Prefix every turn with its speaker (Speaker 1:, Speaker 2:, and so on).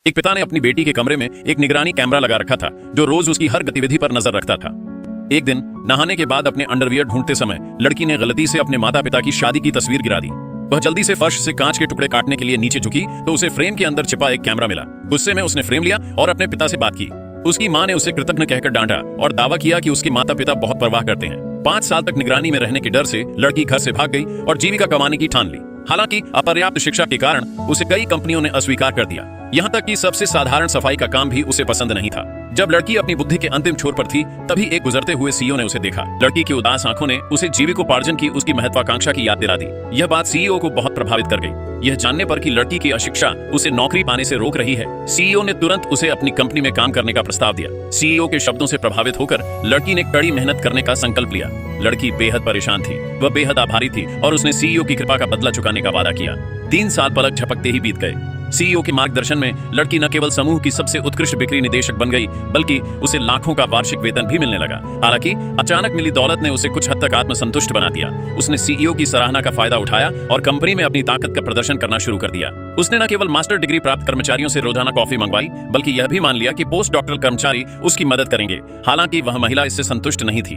Speaker 1: एक पिता ने अपनी बेटी के कमरे में एक निगरानी कैमरा लगा रखा था जो रोज उसकी हर गतिविधि पर नजर रखता था। एक दिन नहाने के बाद अपने अंडरवियर ढूंढते समय लड़की ने गलती से अपने माता पिता की शादी की तस्वीर गिरा दी। वह जल्दी से फर्श से कांच के टुकड़े काटने के लिए नीचे झुकी तो उसे फ्रेम के अंदर छिपा एक कैमरा मिला। गुस्से में उसने फ्रेम लिया और अपने पिता से बात की। उसकी मां ने उसे कृतज्ञ कहकर डांटा और दावा किया कि उसके माता पिता बहुत परवाह करते हैं। 5 साल तक निगरानी में रहने के डर से लड़की घर से भाग गई और जीविका कमाने की ठान ली। हालांकि अपर्याप्त शिक्षा के कारण उसे कई कंपनियों ने अस्वीकार कर दिया, यहाँ तक कि सबसे साधारण सफाई का काम भी उसे पसंद नहीं था। जब लड़की अपनी बुद्धि के अंतिम छोर पर थी तभी एक गुजरते हुए सीईओ ने उसे देखा। लड़की की उदास आंखों ने उसे जीविकोपार्जन की उसकी महत्वाकांक्षा की याद दिला दी। यह बात सीईओ को बहुत प्रभावित कर गई। यह जानने पर कि लड़की की अशिक्षा उसे नौकरी पाने से रोक रही है, सीईओ ने तुरंत उसे अपनी कंपनी में काम करने का प्रस्ताव दिया। सीईओ के शब्दों से प्रभावित होकर लड़की ने कड़ी मेहनत करने का संकल्प लिया। लड़की बेहद परेशान थी, वह बेहद आभारी थी और उसने सीईओ की कृपा का बदला चुकाने का वादा किया। 3 साल पलक झपकते ही बीत गए। सीईओ के मार्गदर्शन में लड़की न केवल समूह की सबसे उत्कृष्ट बिक्री निदेशक बन गई बल्कि उसे लाखों का वार्षिक वेतन भी मिलने लगा। हालांकि अचानक मिली दौलत ने उसे कुछ हद तक आत्मसंतुष्ट बना दिया। उसने सीईओ की सराहना का फायदा उठाया और कंपनी में अपनी ताकत का प्रदर्शन करना शुरू कर दिया। उसने न केवल मास्टर डिग्री प्राप्त कर्मचारियों से रोजाना कॉफी मंगवाई बल्कि यह भी मान लिया कि पोस्ट डॉक्टरल कर्मचारी उसकी मदद करेंगे। हालांकि वह महिला इससे संतुष्ट नहीं थी।